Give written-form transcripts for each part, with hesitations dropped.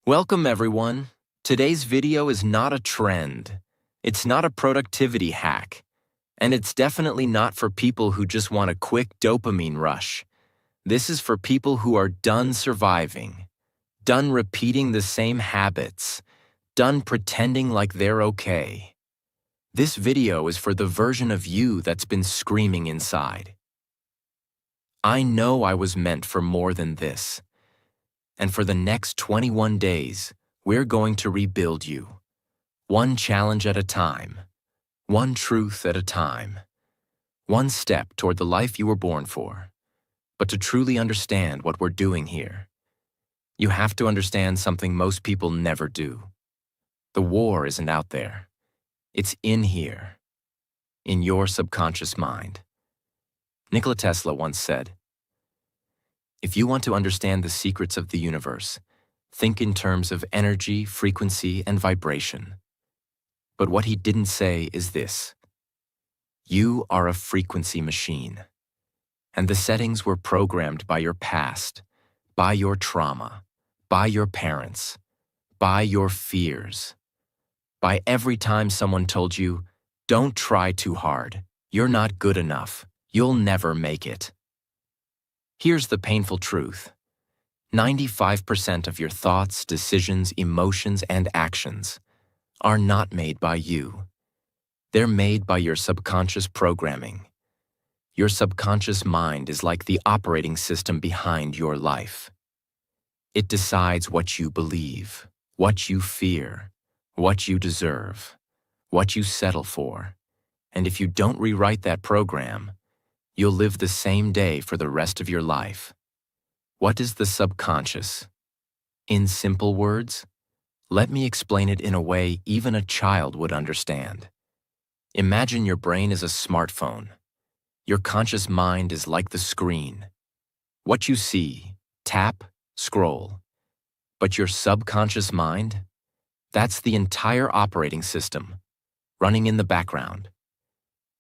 Welcome everyone. Today's video is not a trend. It's not a productivity hack. And it's definitely not for people who just want a quick dopamine rush. This is for people who are done surviving, done repeating the same habits, done pretending like they're okay. This video is for the version of you that's been screaming inside. I know I was meant for more than this. And for the next 21 days, we're going to rebuild you. One challenge at a time. One truth at a time. One step toward the life you were born for. But to truly understand what we're doing here, you have to understand something most people never do. The war isn't out there. It's in here. In your subconscious mind. Nikola Tesla once said, "If you want to understand the secrets of the universe, think in terms of energy, frequency, and vibration." But what he didn't say is this: you are a frequency machine, and the settings were programmed by your past, by your trauma, by your parents, by your fears, by every time someone told you, "Don't try too hard, you're not good enough, you'll never make it." Here's the painful truth. 95% of your thoughts, decisions, emotions, and actions are not made by you. They're made by your subconscious programming. Your subconscious mind is like the operating system behind your life. It decides what you believe, what you fear, what you deserve, what you settle for. And if you don't rewrite that program, you'll live the same day for the rest of your life. What is the subconscious? In simple words, let me explain it in a way even a child would understand. Imagine your brain is a smartphone. Your conscious mind is like the screen. What you see, tap, scroll. But your subconscious mind? That's the entire operating system, running in the background.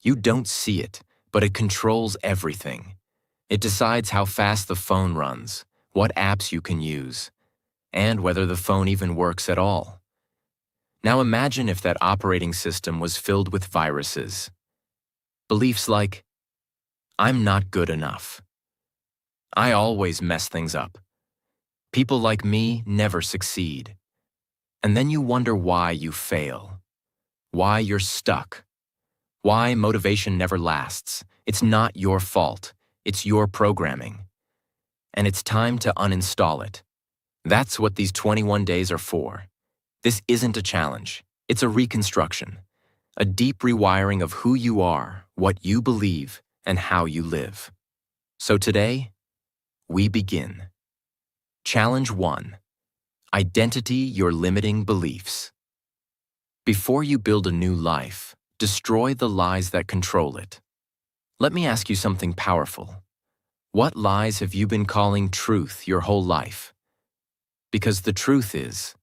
You don't see it, but it controls everything. It decides how fast the phone runs, what apps you can use, and whether the phone even works at all. Now imagine if that operating system was filled with viruses. Beliefs like, "I'm not good enough. I always mess things up. People like me never succeed." And then you wonder why you fail, why you're stuck, why motivation never lasts. It's not your fault. It's your programming. And it's time to uninstall it. That's what these 21 days are for. This isn't a challenge. It's a reconstruction. A deep rewiring of who you are, what you believe, and how you live. So today, we begin. Challenge 1. Identity your limiting beliefs. Before you build a new life, destroy the lies that control it. Let me ask you something powerful. What lies have you been calling truth your whole life? Because the truth is,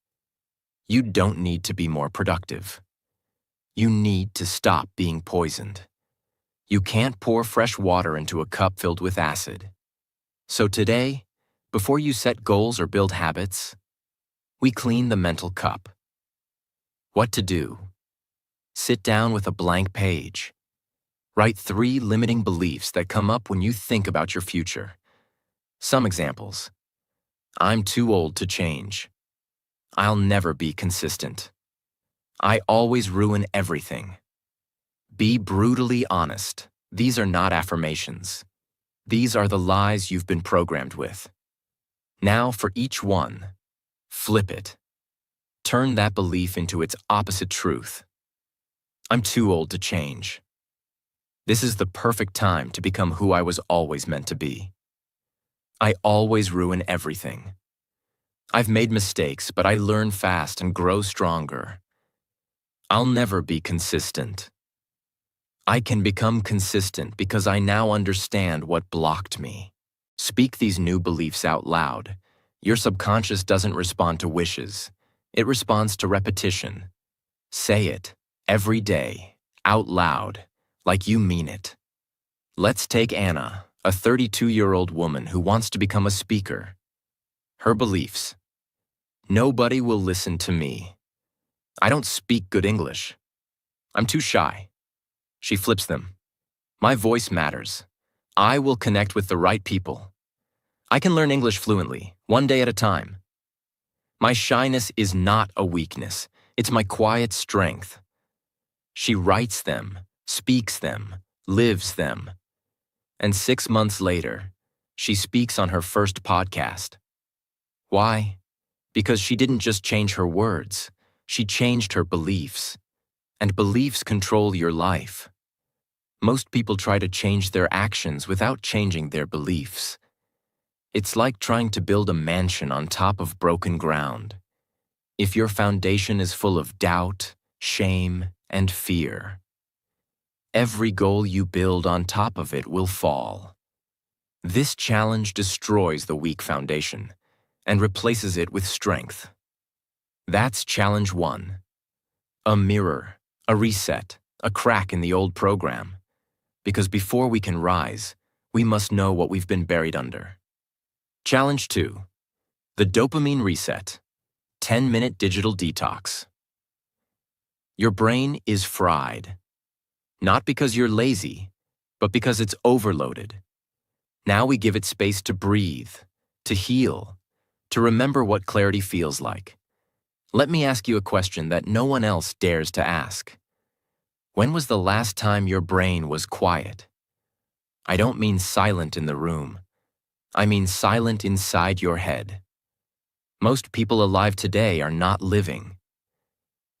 you don't need to be more productive. You need to stop being poisoned. You can't pour fresh water into a cup filled with acid. So today, before you set goals or build habits, we clean the mental cup. What to do? Sit down with a blank page. Write 3 limiting beliefs that come up when you think about your future. Some examples. I'm too old to change. I'll never be consistent. I always ruin everything. Be brutally honest. These are not affirmations. These are the lies you've been programmed with. Now for each one, flip it. Turn that belief into its opposite truth. I'm too old to change. This is the perfect time to become who I was always meant to be. I always ruin everything. I've made mistakes, but I learn fast and grow stronger. I'll never be consistent. I can become consistent because I now understand what blocked me. Speak these new beliefs out loud. Your subconscious doesn't respond to wishes. It responds to repetition. Say it every day, out loud, like you mean it. Let's take Anna, a 32-year-old woman who wants to become a speaker. Her beliefs: Nobody will listen to me. I don't speak good English. I'm too shy. She flips them. My voice matters. I will connect with the right people. I can learn English fluently, one day at a time. My shyness is not a weakness. It's my quiet strength. She writes them, speaks them, lives them. And 6 months later, she speaks on her first podcast. Why? Because she didn't just change her words, she changed her beliefs. And beliefs control your life. Most people try to change their actions without changing their beliefs. It's like trying to build a mansion on top of broken ground. If your foundation is full of doubt, shame, and fear, every goal you build on top of it will fall. This challenge destroys the weak foundation and replaces it with strength. That's challenge 1. A mirror, a reset, a crack in the old program. Because before we can rise, we must know what we've been buried under. Challenge 2. The dopamine reset. 10-minute digital detox. Your brain is fried. Not because you're lazy, but because it's overloaded. Now we give it space to breathe, to heal, to remember what clarity feels like. Let me ask you a question that no one else dares to ask. When was the last time your brain was quiet? I don't mean silent in the room. I mean silent inside your head. Most people alive today are not living.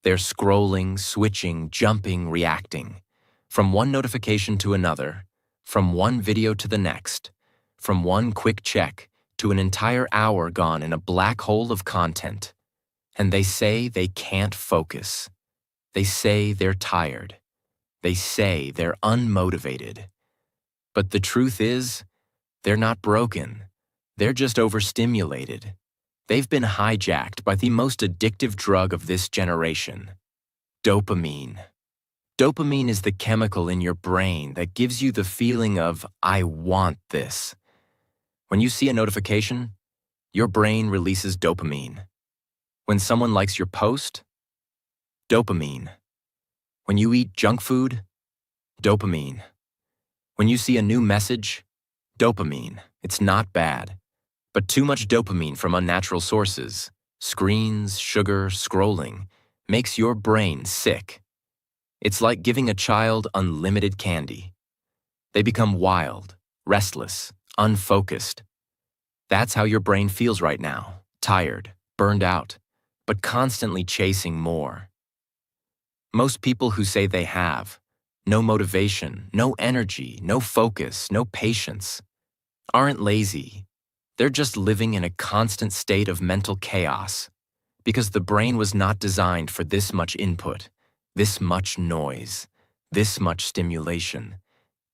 They're scrolling, switching, jumping, reacting. From one notification to another, from one video to the next, from one quick check to an entire hour gone in a black hole of content. And they say they can't focus. They say they're tired. They say they're unmotivated. But the truth is, they're not broken. They're just overstimulated. They've been hijacked by the most addictive drug of this generation, dopamine. Dopamine is the chemical in your brain that gives you the feeling of, I want this. When you see a notification, your brain releases dopamine. When someone likes your post, dopamine. When you eat junk food, dopamine. When you see a new message, dopamine. It's not bad. But too much dopamine from unnatural sources, screens, sugar, scrolling, makes your brain sick. It's like giving a child unlimited candy. They become wild, restless, unfocused. That's how your brain feels right now, tired, burned out, but constantly chasing more. Most people who say they have no motivation, no energy, no focus, no patience, aren't lazy. They're just living in a constant state of mental chaos because the brain was not designed for this much input, this much noise, this much stimulation.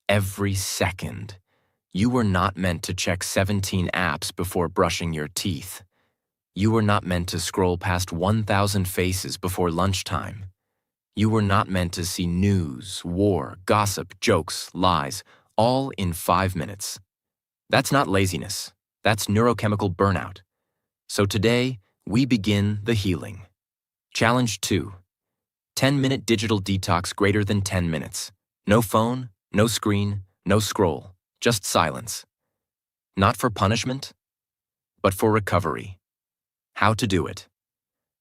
Every second. You were not meant to check 17 apps before brushing your teeth. You were not meant to scroll past 1,000 faces before lunchtime. You were not meant to see news, war, gossip, jokes, lies, all in 5 minutes. That's not laziness. That's neurochemical burnout. So today, we begin the healing. Challenge 2. 10-minute digital detox greater than 10 minutes. No phone, no screen, no scroll, just silence. Not for punishment, but for recovery. How to do it.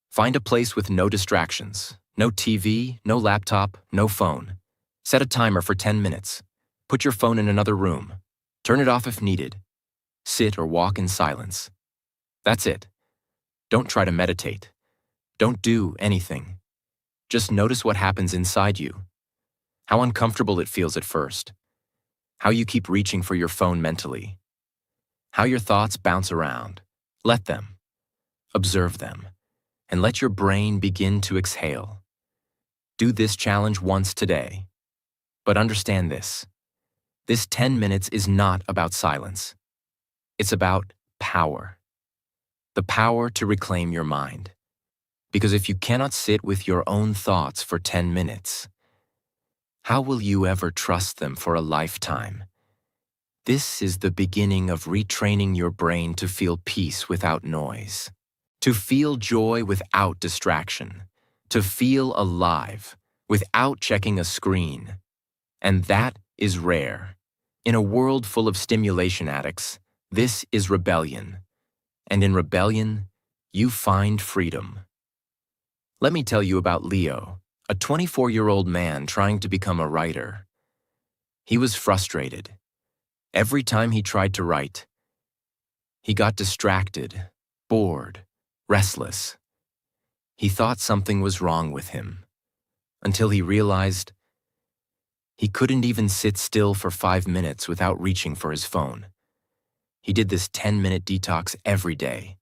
Find a place with no distractions. No TV, no laptop, no phone. Set a timer for 10 minutes. Put your phone in another room. Turn it off if needed. Sit or walk in silence. That's it. Don't try to meditate. Don't do anything. Just notice what happens inside you. How uncomfortable it feels at first. How you keep reaching for your phone mentally. How your thoughts bounce around. Let them. Observe them. And let your brain begin to exhale. Do this challenge once today. But understand this. This 10 minutes is not about silence. It's about power. The power to reclaim your mind. Because if you cannot sit with your own thoughts for 10 minutes, how will you ever trust them for a lifetime? This is the beginning of retraining your brain to feel peace without noise, to feel joy without distraction, to feel alive without checking a screen. And that is rare. In a world full of stimulation addicts, this is rebellion. And in rebellion, you find freedom. Let me tell you about Leo, a 24-year-old man trying to become a writer. He was frustrated. Every time he tried to write, he got distracted, bored, restless. He thought something was wrong with him, until he realized he couldn't even sit still for 5 minutes without reaching for his phone. He did this 10-minute detox every day,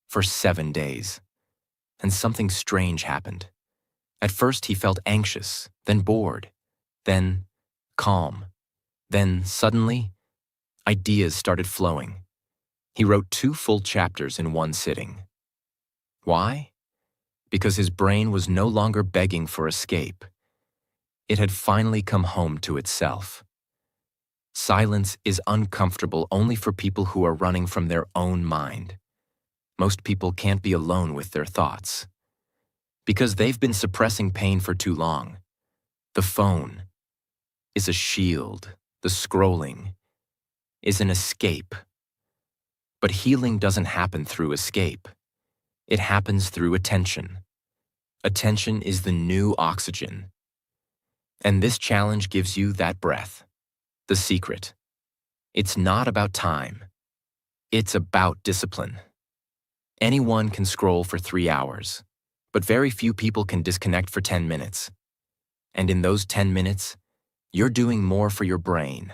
for 7 days, and something strange happened. At first he felt anxious, then bored, then calm. Then, suddenly, ideas started flowing. He wrote 2 full chapters in one sitting. Why? Because his brain was no longer begging for escape. It had finally come home to itself. Silence is uncomfortable only for people who are running from their own mind. Most people can't be alone with their thoughts, because they've been suppressing pain for too long. The phone is a shield. The scrolling is an escape. But healing doesn't happen through escape. It happens through attention. Attention is the new oxygen. And this challenge gives you that breath. The secret. It's not about time. It's about discipline. Anyone can scroll for 3 hours, but very few people can disconnect for 10 minutes. And in those 10 minutes, you're doing more for your brain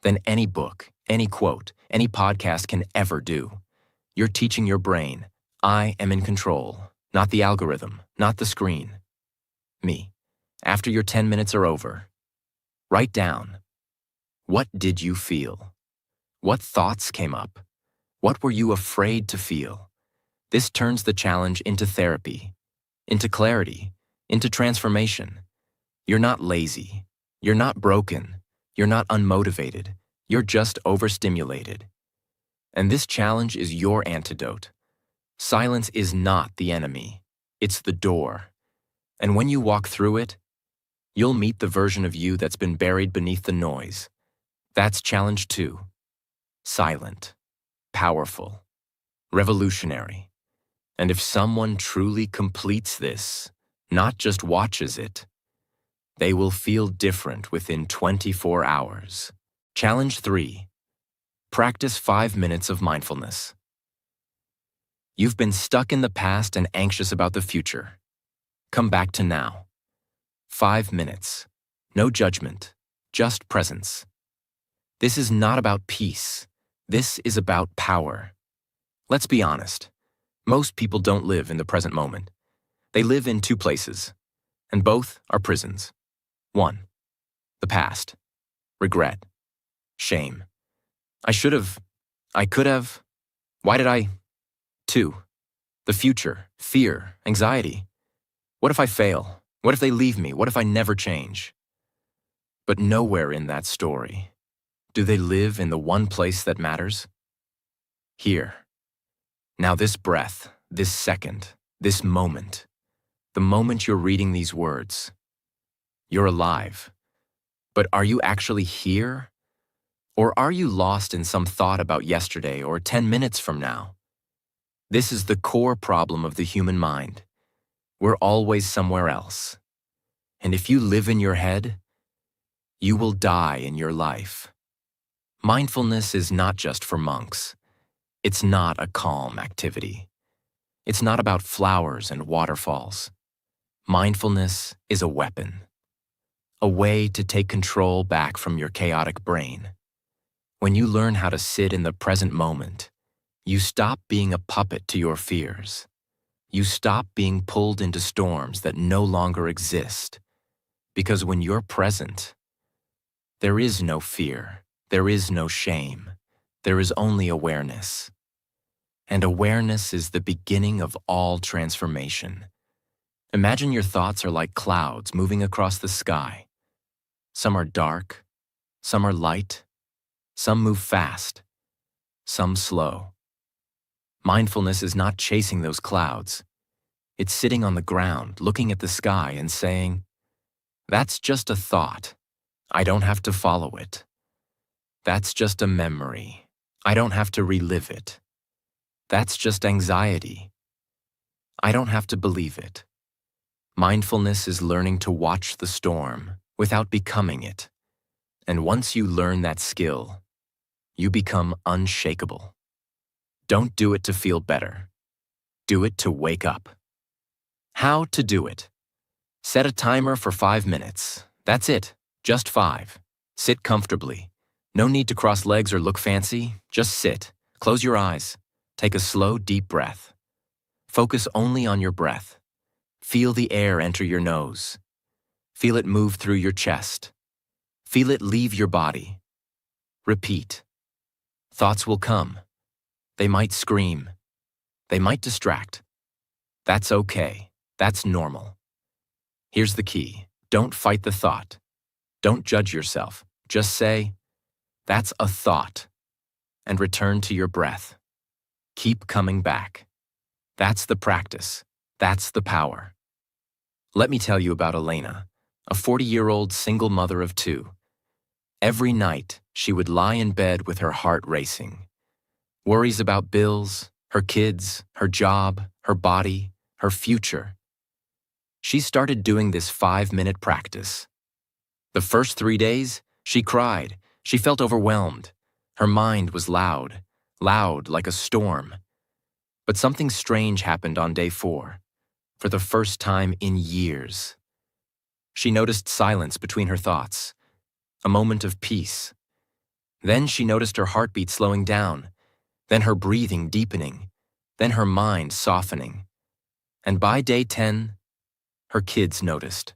than any book, any quote, any podcast can ever do. You're teaching your brain, I am in control, not the algorithm, not the screen. Me. After your 10 minutes are over, write down, what did you feel? What thoughts came up? What were you afraid to feel? This turns the challenge into therapy, into clarity, into transformation. You're not lazy. You're not broken. You're not unmotivated. You're just overstimulated. And this challenge is your antidote. Silence is not the enemy. It's the door. And when you walk through it, you'll meet the version of you that's been buried beneath the noise. That's challenge 2. Silent, powerful, revolutionary. And if someone truly completes this, not just watches it, they will feel different within 24 hours. Challenge 3. Practice 5 minutes of mindfulness. You've been stuck in the past and anxious about the future. Come back to now. 5 minutes. No judgment, just presence. This is not about peace. This is about power. Let's be honest. Most people don't live in the present moment. They live in 2 places, and both are prisons. 1. The past. Regret. Shame. I should have. I could have. Why did I? 2. The future. Fear. Anxiety. What if I fail? What if they leave me? What if I never change? But nowhere in that story do they live in the one place that matters. Here. Now this breath, this second, this moment, the moment you're reading these words, you're alive. But are you actually here? Or are you lost in some thought about yesterday or 10 minutes from now? This is the core problem of the human mind. We're always somewhere else. And if you live in your head, you will die in your life. Mindfulness is not just for monks. It's not a calm activity. It's not about flowers and waterfalls. Mindfulness is a weapon. A way to take control back from your chaotic brain. When you learn how to sit in the present moment, you stop being a puppet to your fears. You stop being pulled into storms that no longer exist. Because when you're present, there is no fear, there is no shame, there is only awareness. And awareness is the beginning of all transformation. Imagine your thoughts are like clouds moving across the sky. Some are dark, some are light, some move fast, some slow. Mindfulness is not chasing those clouds. It's sitting on the ground, looking at the sky and saying, "That's just a thought. I don't have to follow it. That's just a memory. I don't have to relive it. That's just anxiety. I don't have to believe it." Mindfulness is learning to watch the storm without becoming it. And once you learn that skill, you become unshakable. Don't do it to feel better. Do it to wake up. How to do it? Set a timer for 5 minutes. That's it, just 5. Sit comfortably. No need to cross legs or look fancy. Just sit. Close your eyes. Take a slow, deep breath. Focus only on your breath. Feel the air enter your nose. Feel it move through your chest. Feel it leave your body. Repeat. Thoughts will come. They might scream. They might distract. That's okay. That's normal. Here's the key. Don't fight the thought. Don't judge yourself. Just say, "That's a thought," and return to your breath. Keep coming back. That's the practice. That's the power. Let me tell you about Elena, a 40-year-old single mother of 2. Every night, she would lie in bed with her heart racing. Worries about bills, her kids, her job, her body, her future. She started doing this 5-minute practice. The first 3 days, she cried. She felt overwhelmed. Her mind was loud like a storm. But something strange happened on day 4, for the first time in years. She noticed silence between her thoughts, a moment of peace. Then she noticed her heartbeat slowing down, then her breathing deepening, then her mind softening. And by day 10, her kids noticed.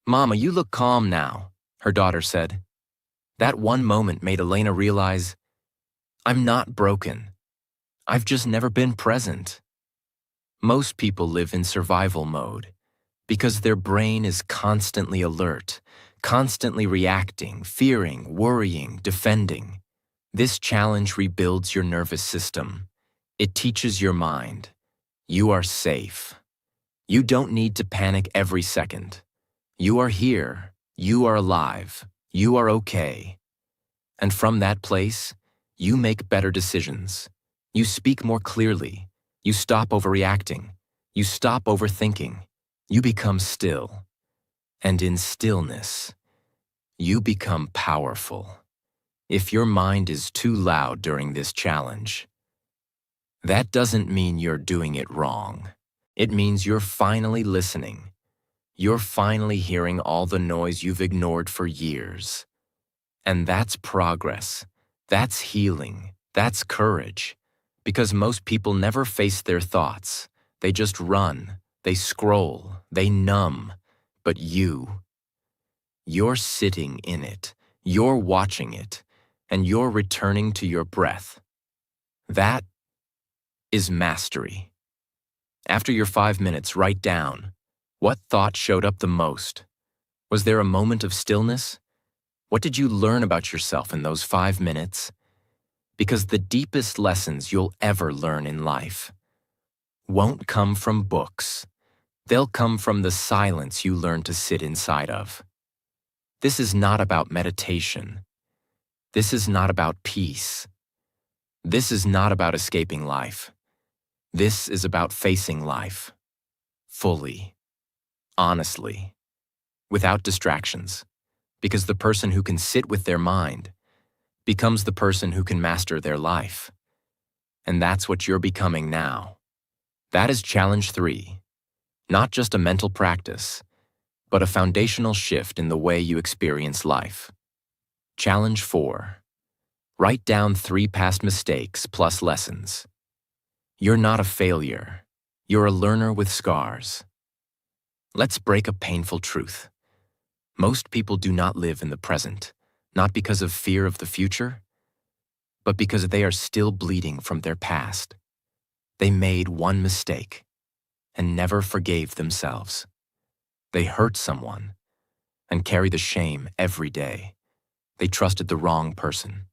"Mama, you look calm now," her daughter said. That one moment made Elena realize, "I'm not broken. I've just never been present." Most people live in survival mode because their brain is constantly alert, constantly reacting, fearing, worrying, defending. This challenge rebuilds your nervous system. It teaches your mind, you are safe. You don't need to panic every second. You are here. You are alive. You are okay. And from that place, you make better decisions. You speak more clearly. You stop overreacting. You stop overthinking. You become still. And in stillness, you become powerful. If your mind is too loud during this challenge, that doesn't mean you're doing it wrong. It means you're finally listening. You're finally hearing all the noise you've ignored for years. And that's progress. That's healing. That's courage. Because most people never face their thoughts. They just run. They scroll. They numb. But you're sitting in it. You're watching it. And you're returning to your breath. That is mastery. After your 5 minutes, write down, what thought showed up the most? Was there a moment of stillness? What did you learn about yourself in those 5 minutes? Because the deepest lessons you'll ever learn in life won't come from books. They'll come from the silence you learn to sit inside of. This is not about meditation. This is not about peace. This is not about escaping life. This is about facing life fully, honestly, without distractions, because the person who can sit with their mind becomes the person who can master their life. And that's what you're becoming now. That is challenge 3, not just a mental practice, but a foundational shift in the way you experience life. Challenge 4, write down 3 past mistakes plus lessons. You're not a failure. You're a learner with scars. Let's break a painful truth. Most people do not live in the present, not because of fear of the future, but because they are still bleeding from their past. They made one mistake and never forgave themselves. They hurt someone and carry the shame every day. They trusted the wrong person,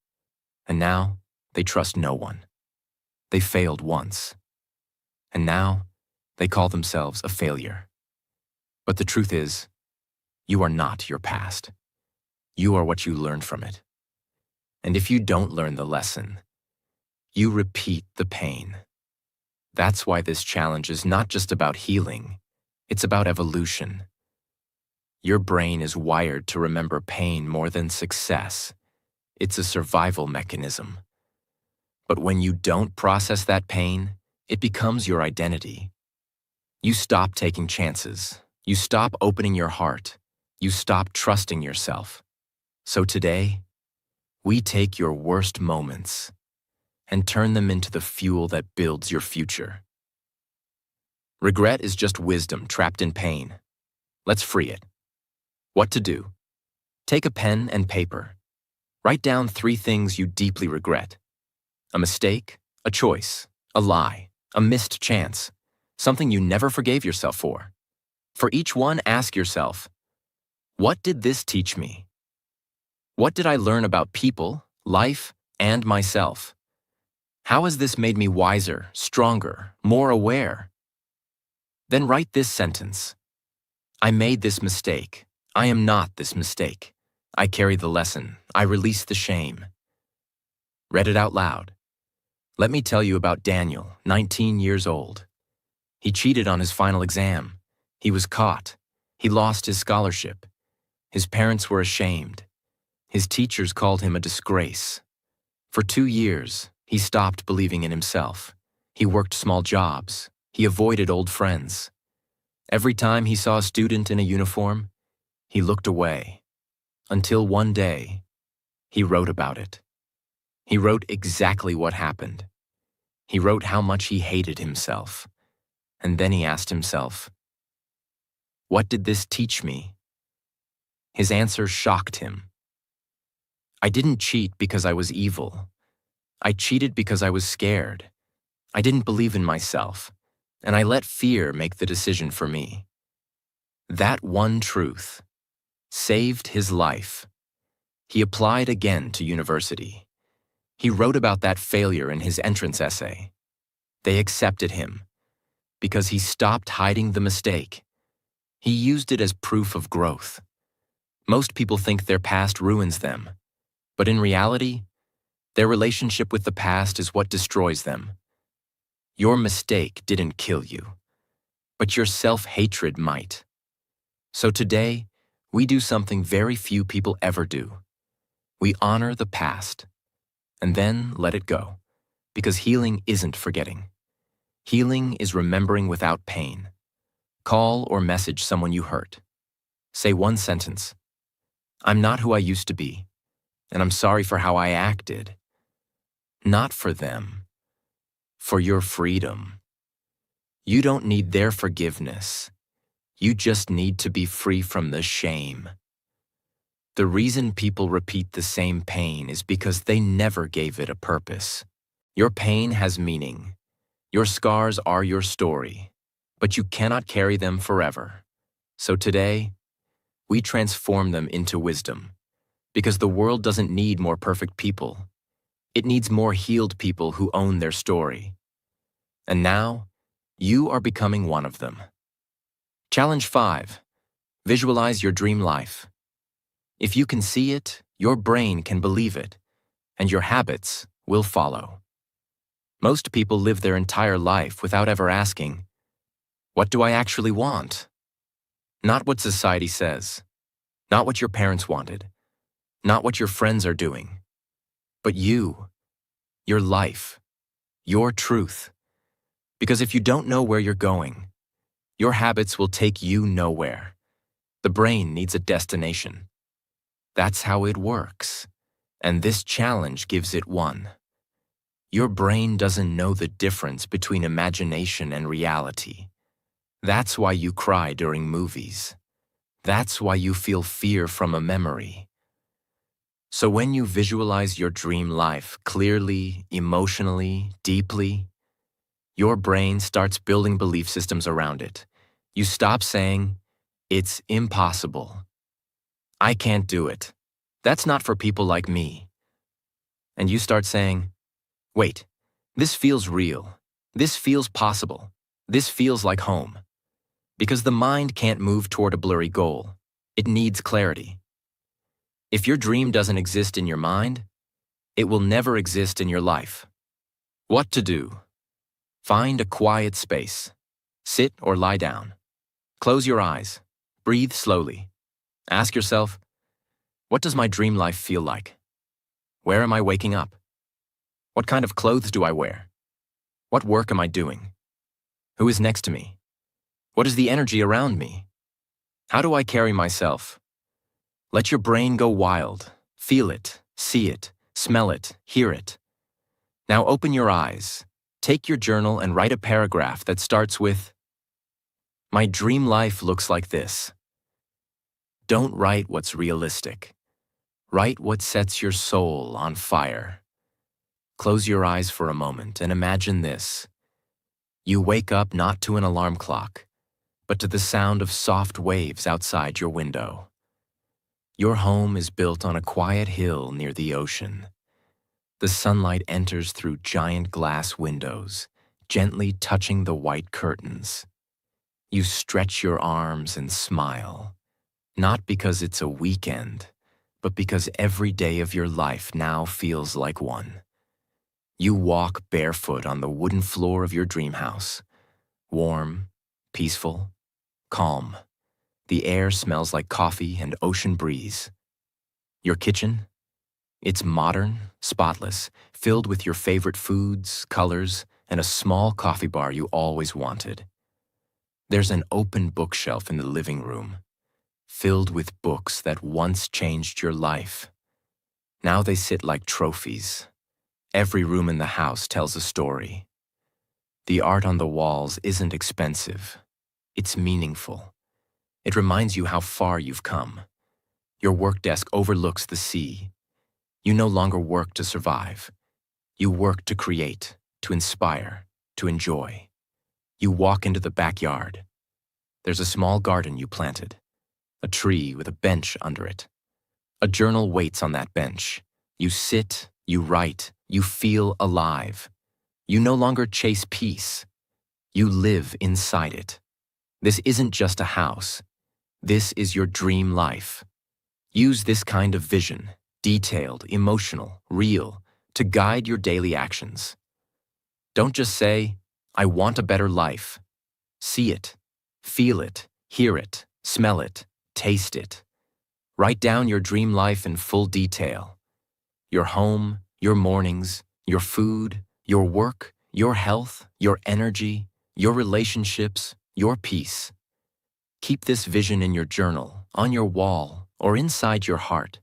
and now they trust no one. They failed once. And now, they call themselves a failure. But the truth is, you are not your past. You are what you learned from it. And if you don't learn the lesson, you repeat the pain. That's why this challenge is not just about healing, it's about evolution. Your brain is wired to remember pain more than success. It's a survival mechanism. But when you don't process that pain, it becomes your identity. You stop taking chances. You stop opening your heart. You stop trusting yourself. So today, we take your worst moments and turn them into the fuel that builds your future. Regret is just wisdom trapped in pain. Let's free it. What to do? Take a pen and paper. Write down 3 things you deeply regret. A mistake, a choice, a lie, a missed chance, something you never forgave yourself for. For each one, ask yourself, what did this teach me? What did I learn about people, life, and myself? How has this made me wiser, stronger, more aware? Then write this sentence. I made this mistake. I am not this mistake. I carry the lesson. I release the shame. Read it out loud. Let me tell you about Daniel, 19 years old. He cheated on his final exam. He was caught. He lost his scholarship. His parents were ashamed. His teachers called him a disgrace. For 2 years, he stopped believing in himself. He worked small jobs. He avoided old friends. Every time he saw a student in a uniform, he looked away. Until one day, he wrote about it. He wrote exactly what happened. He wrote how much he hated himself. And then he asked himself, what did this teach me? His answer shocked him. I didn't cheat because I was evil. I cheated because I was scared. I didn't believe in myself, and I let fear make the decision for me. That one truth saved his life. He applied again to university. He wrote about that failure in his entrance essay. They accepted him because he stopped hiding the mistake. He used it as proof of growth. Most people think their past ruins them, but in reality, their relationship with the past is what destroys them. Your mistake didn't kill you, but your self-hatred might. So today, we do something very few people ever do. We honor the past, and then let it go, because healing isn't forgetting. Healing is remembering without pain. Call or message someone you hurt. Say one sentence. I'm not who I used to be, and I'm sorry for how I acted. Not for them, for your freedom. You don't need their forgiveness. You just need to be free from the shame. The reason people repeat the same pain is because they never gave it a purpose. Your pain has meaning. Your scars are your story, but you cannot carry them forever. So today, we transform them into wisdom, because the world doesn't need more perfect people. It needs more healed people who own their story. And now, you are becoming one of them. Challenge 5. Visualize your dream life. If you can see it, your brain can believe it, and your habits will follow. Most people live their entire life without ever asking, what do I actually want? Not what society says, not what your parents wanted, not what your friends are doing, but you, your life, your truth. Because if you don't know where you're going, your habits will take you nowhere. The brain needs a destination. That's how it works, and this challenge gives it one. Your brain doesn't know the difference between imagination and reality. That's why you cry during movies. That's why you feel fear from a memory. So when you visualize your dream life clearly, emotionally, deeply, your brain starts building belief systems around it. You stop saying, it's impossible. I can't do it. That's not for people like me. And you start saying, wait, This feels real. This feels possible. This feels like home. Because the mind can't move toward a blurry goal. It needs clarity. If your dream doesn't exist in your mind, it will never exist in your life. What to do? Find a quiet space. Sit or lie down. Close your eyes. Breathe slowly. Ask yourself, what does my dream life feel like? Where am I waking up? What kind of clothes do I wear? What work am I doing? Who is next to me? What is the energy around me? How do I carry myself? Let your brain go wild. Feel it, see it, smell it, hear it. Now open your eyes. Take your journal and write a paragraph that starts with, "My dream life looks like this." Don't write what's realistic. Write what sets your soul on fire. Close your eyes for a moment and imagine this. You wake up not to an alarm clock, but to the sound of soft waves outside your window. Your home is built on a quiet hill near the ocean. The sunlight enters through giant glass windows, gently touching the white curtains. You stretch your arms and smile, not because it's a weekend, but because every day of your life now feels like one. You walk barefoot on the wooden floor of your dream house, warm, peaceful, calm. The air smells like coffee and ocean breeze. Your kitchen? It's modern, spotless, filled with your favorite foods, colors, and a small coffee bar you always wanted. There's an open bookshelf in the living room, filled with books that once changed your life. Now they sit like trophies. Every room in the house tells a story. The art on the walls isn't expensive. It's meaningful. It reminds you how far you've come. Your work desk overlooks the sea. You no longer work to survive. You work to create, to inspire, to enjoy. You walk into the backyard. There's a small garden you planted, a tree with a bench under it. A journal waits on that bench. You sit, you write, you feel alive. You no longer chase peace. You live inside it. This isn't just a house. This is your dream life. Use this kind of vision, detailed, emotional, real, to guide your daily actions. Don't just say, "I want a better life." See it, feel it, hear it, smell it, taste it. Write down your dream life in full detail. Your home, your mornings, your food, your work, your health, your energy, your relationships, your peace. Keep this vision in your journal, on your wall, or inside your heart,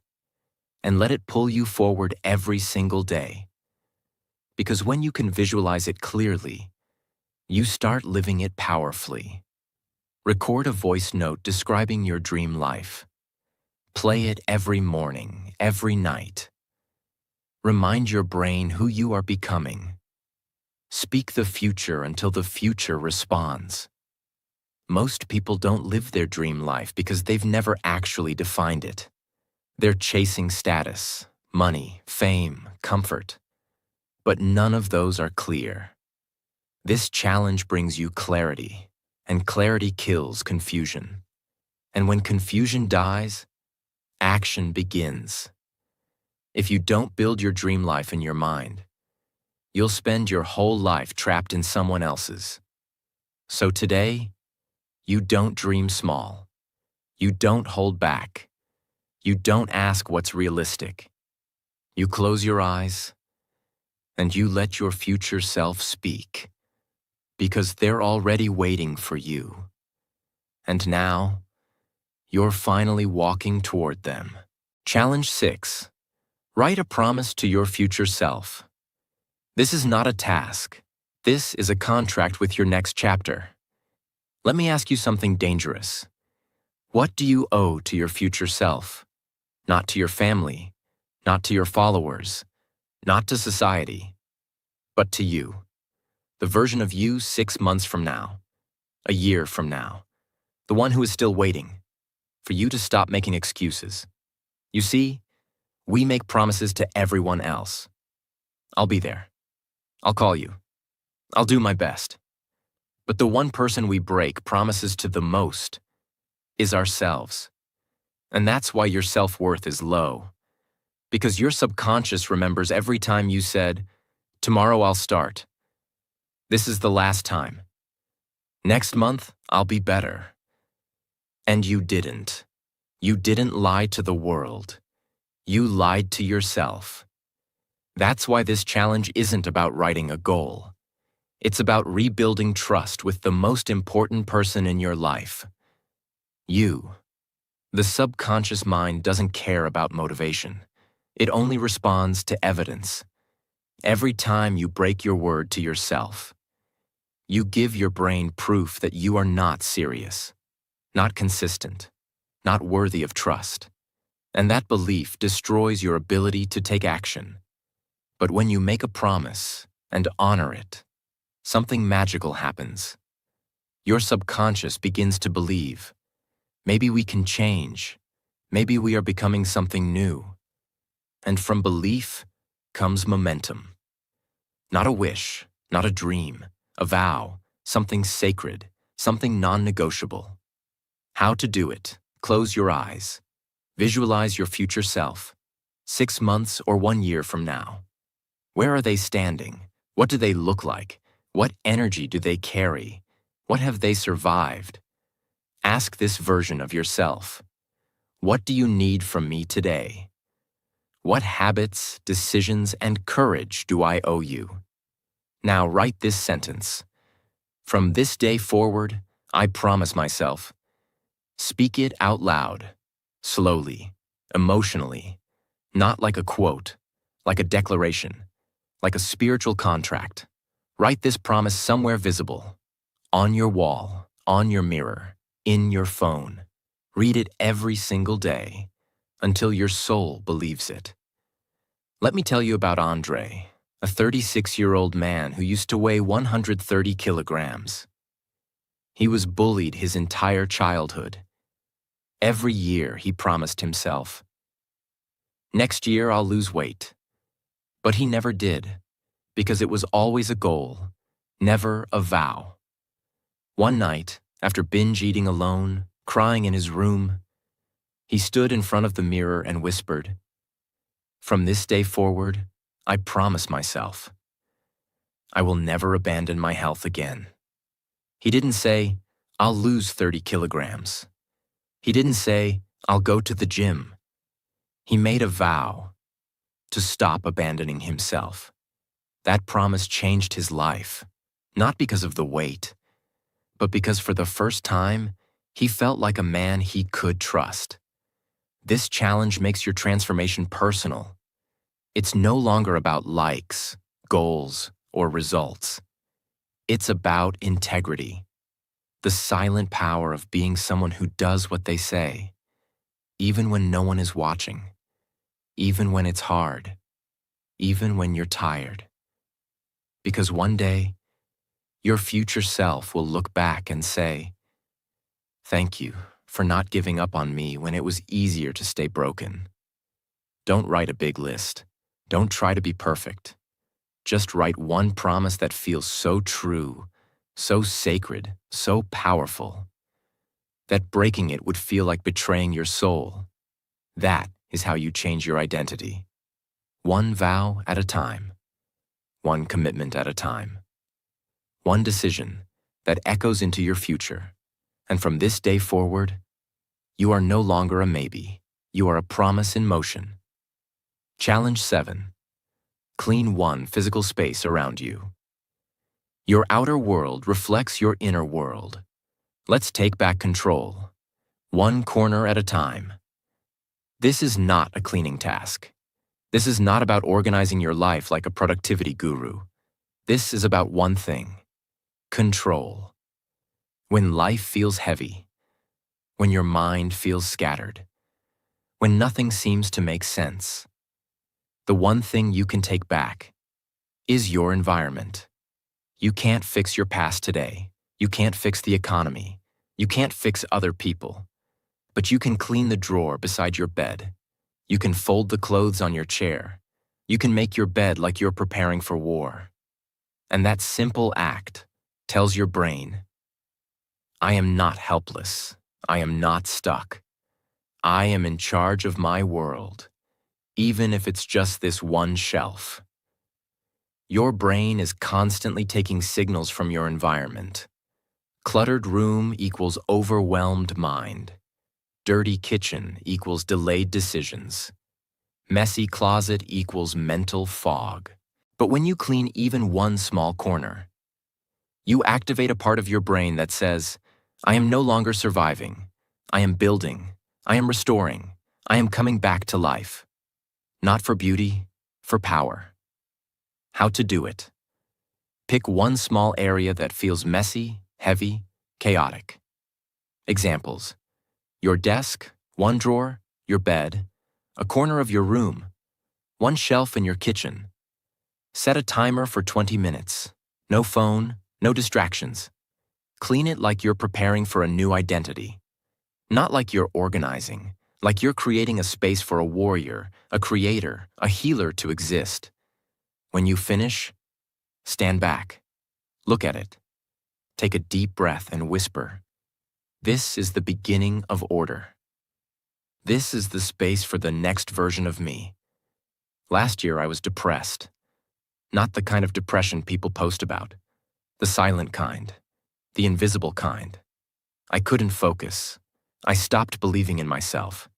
and let it pull you forward every single day. Because when you can visualize it clearly, you start living it powerfully. Record a voice note describing your dream life. Play it every morning, every night. Remind your brain who you are becoming. Speak the future until the future responds. Most people don't live their dream life because they've never actually defined it. They're chasing status, money, fame, comfort. But none of those are clear. This challenge brings you clarity, and clarity kills confusion. And when confusion dies, action begins. If you don't build your dream life in your mind, you'll spend your whole life trapped in someone else's. So today, you don't dream small. You don't hold back. You don't ask what's realistic. You close your eyes, and you let your future self speak, because they're already waiting for you. And now, you're finally walking toward them. Challenge 6. Write a promise to your future self. This is not a task. This is a contract with your next chapter. Let me ask you something dangerous. What do you owe to your future self? Not to your family, not to your followers, not to society, but to you. The version of you 6 months from now, a year from now, the one who is still waiting for you to stop making excuses. You see, we make promises to everyone else. I'll be there. I'll call you. I'll do my best. But the one person we break promises to the most is ourselves. And that's why your self-worth is low. Because your subconscious remembers every time you said, "Tomorrow I'll start. This is the last time. Next month, I'll be better." And you didn't. You didn't lie to the world. You lied to yourself. That's why this challenge isn't about writing a goal. It's about rebuilding trust with the most important person in your life. You. The subconscious mind doesn't care about motivation. It only responds to evidence. Every time you break your word to yourself, you give your brain proof that you are not serious, not consistent, not worthy of trust. And that belief destroys your ability to take action. But when you make a promise and honor it, something magical happens. Your subconscious begins to believe, maybe we can change, maybe we are becoming something new. And from belief comes momentum. Not a wish, not a dream, a vow, something sacred, something non-negotiable. How to do it? Close your eyes. Visualize your future self, 6 months or 1 year from now. Where are they standing? What do they look like? What energy do they carry? What have they survived? Ask this version of yourself. What do you need from me today? What habits, decisions, and courage do I owe you? Now write this sentence. From this day forward, I promise myself. Speak it out loud, slowly, emotionally, not like a quote, like a declaration, like a spiritual contract. Write this promise somewhere visible, on your wall, on your mirror, in your phone. Read it every single day until your soul believes it. Let me tell you about Andre, a 36-year-old man who used to weigh 130 kilograms. He was bullied his entire childhood. Every year he promised himself, "Next year I'll lose weight." But he never did, because it was always a goal, never a vow. One night, after binge eating alone, crying in his room, he stood in front of the mirror and whispered, "From this day forward, I promise myself, I will never abandon my health again." He didn't say, "I'll lose 30 kilograms." He didn't say, "I'll go to the gym." He made a vow to stop abandoning himself. That promise changed his life, not because of the weight, but because for the first time, he felt like a man he could trust. This challenge makes your transformation personal. It's no longer about likes, goals, or results. It's about integrity, the silent power of being someone who does what they say, even when no one is watching, even when it's hard, even when you're tired. Because one day, your future self will look back and say, "Thank you for not giving up on me when it was easier to stay broken." Don't write a big list. Don't try to be perfect. Just write one promise that feels so true, so sacred, so powerful, that breaking it would feel like betraying your soul. That is how you change your identity. One vow at a time. One commitment at a time. One decision that echoes into your future. And from this day forward, you are no longer a maybe. You are a promise in motion. Challenge 7. Clean one physical space around you. Your outer world reflects your inner world. Let's take back control, one corner at a time. This is not a cleaning task. This is not about organizing your life like a productivity guru. This is about one thing: control. When life feels heavy, when your mind feels scattered, when nothing seems to make sense, the one thing you can take back is your environment. You can't fix your past today. You can't fix the economy. You can't fix other people. But you can clean the drawer beside your bed. You can fold the clothes on your chair. You can make your bed like you're preparing for war. And that simple act tells your brain, I am not helpless. I am not stuck. I am in charge of my world, even if it's just this one shelf. Your brain is constantly taking signals from your environment. Cluttered room equals overwhelmed mind. Dirty kitchen equals delayed decisions. Messy closet equals mental fog. But when you clean even one small corner, you activate a part of your brain that says, I am no longer surviving. I am building. I am restoring. I am coming back to life. Not for beauty, for power. How to do it. Pick one small area that feels messy, heavy, chaotic. Examples: your desk, one drawer, your bed, a corner of your room, one shelf in your kitchen. Set a timer for 20 minutes. No phone, no distractions. Clean it like you're preparing for a new identity. Not like you're organizing, like you're creating a space for a warrior, a creator, a healer to exist. When you finish, stand back. Look at it. Take a deep breath and whisper, this is the beginning of order. This is the space for the next version of me. Last year I was depressed. Not the kind of depression people post about. The silent kind. The invisible kind. I couldn't focus. I stopped believing in myself.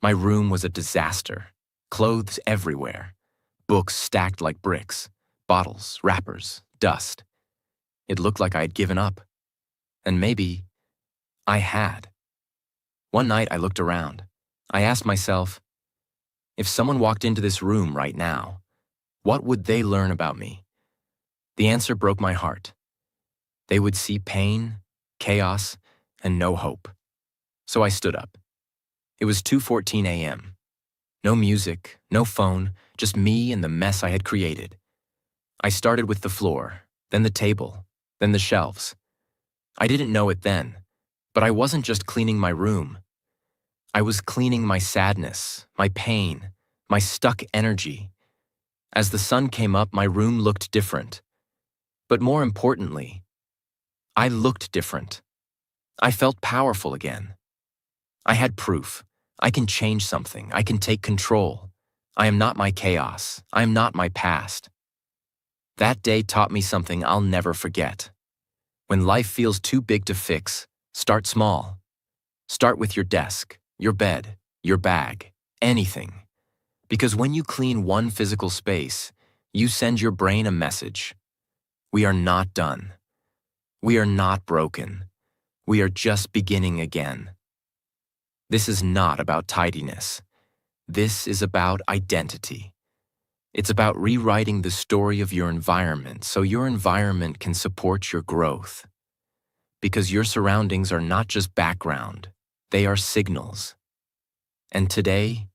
My room was a disaster. Clothes everywhere. Books stacked like bricks. Bottles, wrappers, dust. It looked like I had given up. And maybe I had. One night I looked around. I asked myself, if someone walked into this room right now, what would they learn about me? The answer broke my heart. They would see pain, chaos, and no hope. So I stood up. It was 2:14 a.m. No music, no phone, just me and the mess I had created. I started with the floor, then the table, then the shelves. I didn't know it then, but I wasn't just cleaning my room. I was cleaning my sadness, my pain, my stuck energy. As the sun came up, my room looked different. But more importantly, I looked different. I felt powerful again. I had proof. I can change something. I can take control. I am not my chaos. I am not my past. That day taught me something I'll never forget. When life feels too big to fix, start small. Start with your desk, your bed, your bag, anything. Because when you clean one physical space, you send your brain a message. We are not done. We are not broken. We are just beginning again. This is not about tidiness. This is about identity. It's about rewriting the story of your environment so your environment can support your growth. Because your surroundings are not just background, they are signals. And today,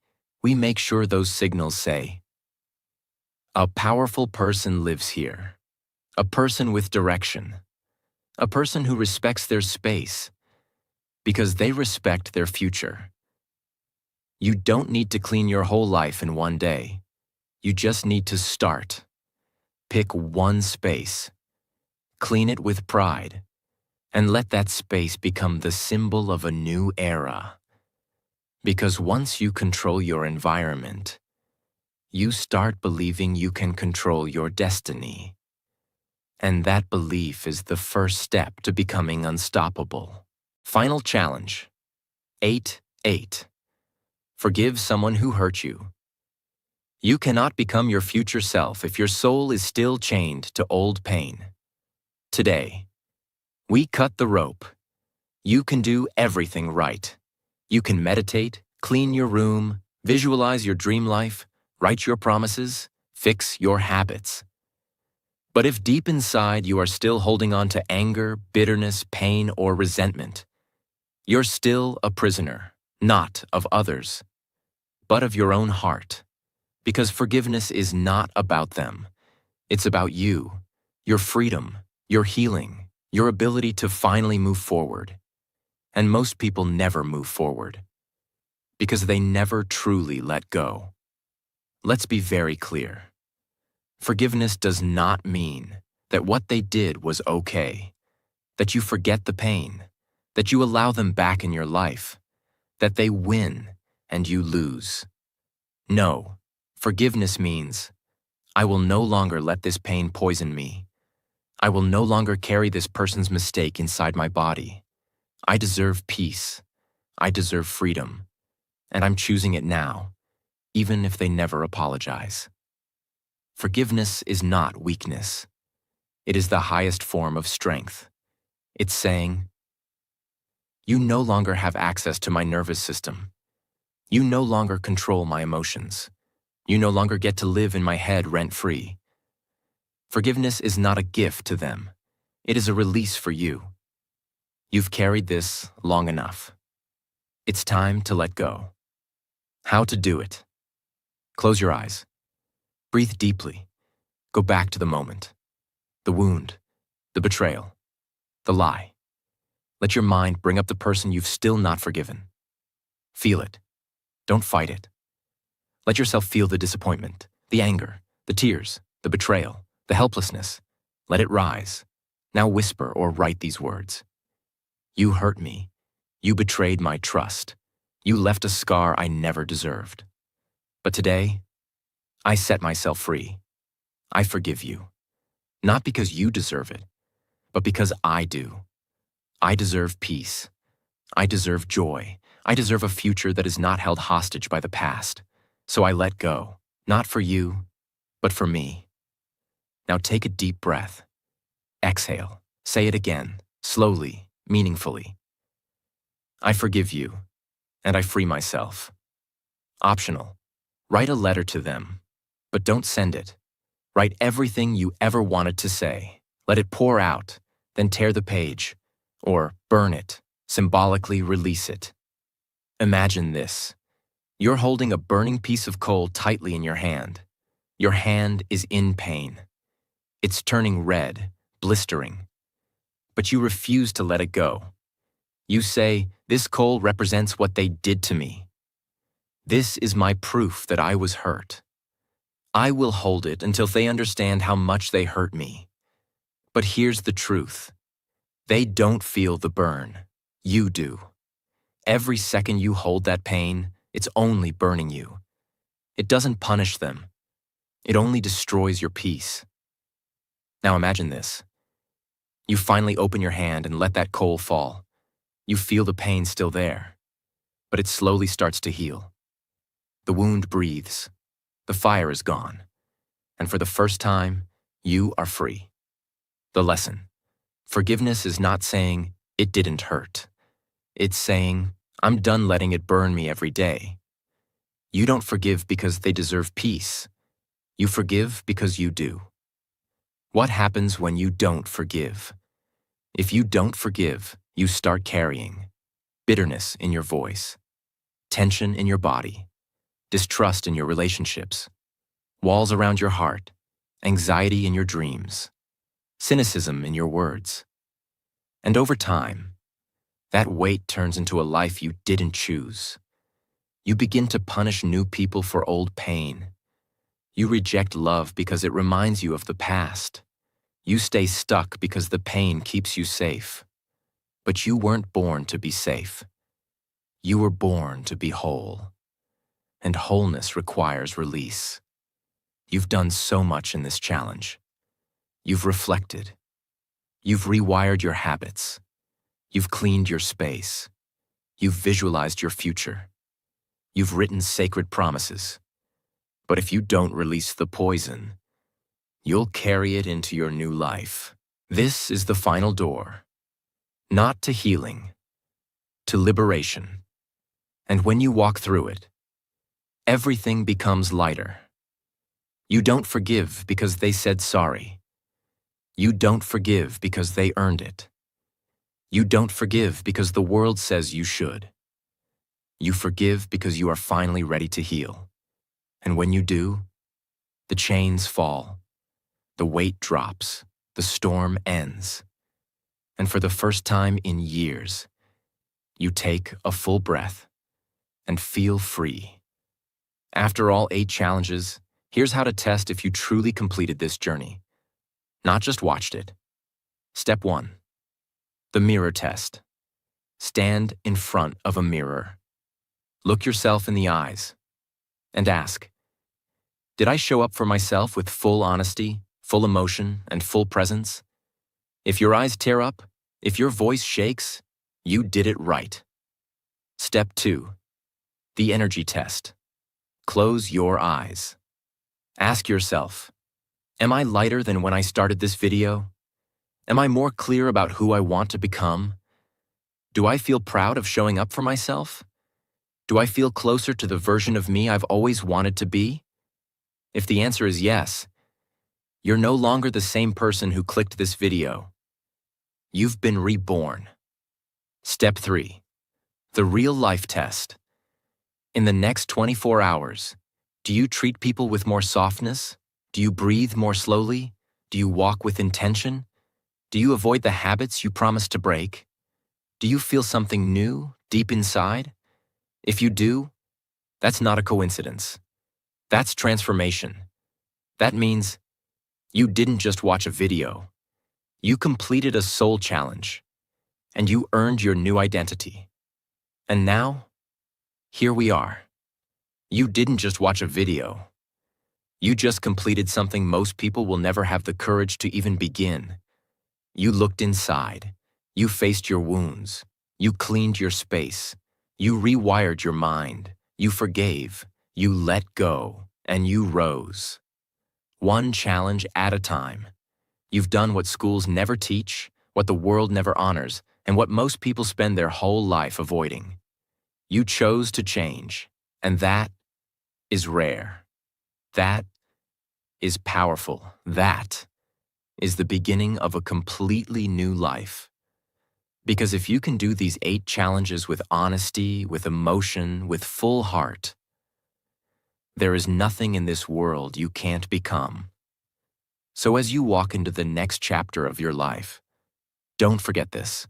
we make sure those signals say, a powerful person lives here. A person with direction. A person who respects their space. Because they respect their future. You don't need to clean your whole life in one day. You just need to start. Pick one space. Clean it with pride. And let that space become the symbol of a new era. Because once you control your environment, you start believing you can control your destiny. And that belief is the first step to becoming unstoppable. Final challenge. 8-8. Forgive someone who hurt you. You cannot become your future self if your soul is still chained to old pain. Today, we cut the rope. You can do everything right. You can meditate, clean your room, visualize your dream life, write your promises, fix your habits. But if deep inside you are still holding on to anger, bitterness, pain, or resentment, you're still a prisoner, not of others, but of your own heart. Because forgiveness is not about them. It's about you, your freedom, your healing, your ability to finally move forward. And most people never move forward because they never truly let go. Let's be very clear. Forgiveness does not mean that what they did was okay, that you forget the pain, that you allow them back in your life, that they win and you lose. No, forgiveness means, I will no longer let this pain poison me. I will no longer carry this person's mistake inside my body. I deserve peace. I deserve freedom. And I'm choosing it now, even if they never apologize. Forgiveness is not weakness. It is the highest form of strength. It's saying, you no longer have access to my nervous system. You no longer control my emotions. You no longer get to live in my head rent-free. Forgiveness is not a gift to them. It is a release for you. You've carried this long enough. It's time to let go. How to do it? Close your eyes. Breathe deeply. Go back to the moment. The wound, the betrayal, the lie. Let your mind bring up the person you've still not forgiven. Feel it. Don't fight it. Let yourself feel the disappointment, the anger, the tears, the betrayal, the helplessness. Let it rise. Now whisper or write these words. You hurt me. You betrayed my trust. You left a scar I never deserved. But today, I set myself free. I forgive you. Not because you deserve it, but because I do. I deserve peace. I deserve joy. I deserve a future that is not held hostage by the past. So I let go, not for you, but for me. Now take a deep breath. Exhale. Say it again, slowly, meaningfully. I forgive you, and I free myself. Optional. Write a letter to them, but don't send it. Write everything you ever wanted to say. Let it pour out, then tear the page, or burn it, symbolically release it. Imagine this. You're holding a burning piece of coal tightly in your hand. Your hand is in pain. It's turning red, blistering. But you refuse to let it go. You say, this coal represents what they did to me. This is my proof that I was hurt. I will hold it until they understand how much they hurt me. But here's the truth. They don't feel the burn. You do. Every second you hold that pain, it's only burning you. It doesn't punish them. It only destroys your peace. Now imagine this. You finally open your hand and let that coal fall. You feel the pain still there, but it slowly starts to heal. The wound breathes. The fire is gone. And for the first time, you are free. The lesson. Forgiveness is not saying, it didn't hurt. It's saying, I'm done letting it burn me every day. You don't forgive because they deserve peace. You forgive because you do. What happens when you don't forgive? If you don't forgive, you start carrying bitterness in your voice, tension in your body, distrust in your relationships, walls around your heart, anxiety in your dreams, cynicism in your words. And over time, that weight turns into a life you didn't choose. You begin to punish new people for old pain. You reject love because it reminds you of the past. You stay stuck because the pain keeps you safe. But you weren't born to be safe. You were born to be whole. And wholeness requires release. You've done so much in this challenge. You've reflected. You've rewired your habits. You've cleaned your space. You've visualized your future. You've written sacred promises. But if you don't release the poison, you'll carry it into your new life. This is the final door. Not to healing, to liberation. And when you walk through it, everything becomes lighter. You don't forgive because they said sorry. You don't forgive because they earned it. You don't forgive because the world says you should. You forgive because you are finally ready to heal. And when you do, the chains fall, the weight drops, the storm ends. And for the first time in years, you take a full breath and feel free. After all 8 challenges, here's how to test if you truly completed this journey. not just watched it. Step 1. The mirror test. Stand in front of a mirror. Look yourself in the eyes and ask, did I show up for myself with full honesty, full emotion, and full presence? If your eyes tear up, if your voice shakes, you did it right. Step 2. The energy test. Close your eyes. Ask yourself, am I lighter than when I started this video? Am I more clear about who I want to become? Do I feel proud of showing up for myself? Do I feel closer to the version of me I've always wanted to be? If the answer is yes, you're no longer the same person who clicked this video. You've been reborn. Step 3. The real life test. In the next 24 hours, do you treat people with more softness? Do you breathe more slowly? Do you walk with intention? Do you avoid the habits you promised to break? Do you feel something new deep inside? If you do, that's not a coincidence. That's transformation. That means you didn't just watch a video. You completed a soul challenge, and you earned your new identity. And now, here we are. You didn't just watch a video. You just completed something most people will never have the courage to even begin. You looked inside. You faced your wounds. You cleaned your space. You rewired your mind. You forgave. You let go. And you rose. One challenge at a time. You've done what schools never teach, what the world never honors, and what most people spend their whole life avoiding. You chose to change, and that is rare. That is powerful. That is the beginning of a completely new life. Because if you can do these 8 challenges with honesty, with emotion, with full heart, there is nothing in this world you can't become. So as you walk into the next chapter of your life, don't forget this.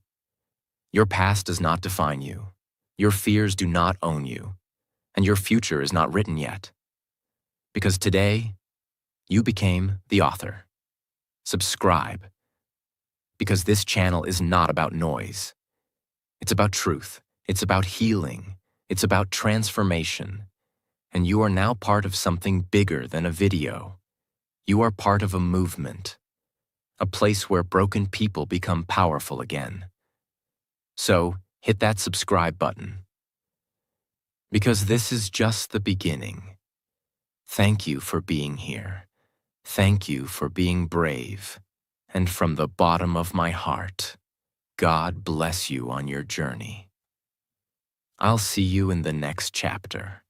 Your past does not define you. Your fears do not own you. And your future is not written yet. Because today, you became the author. Subscribe. Because this channel is not about noise. It's about truth. It's about healing. It's about transformation. And you are now part of something bigger than a video. You are part of a movement, a place where broken people become powerful again. So, hit that subscribe button. Because this is just the beginning. Thank you for being here. Thank you for being brave. And from the bottom of my heart, God bless you on your journey. I'll see you in the next chapter.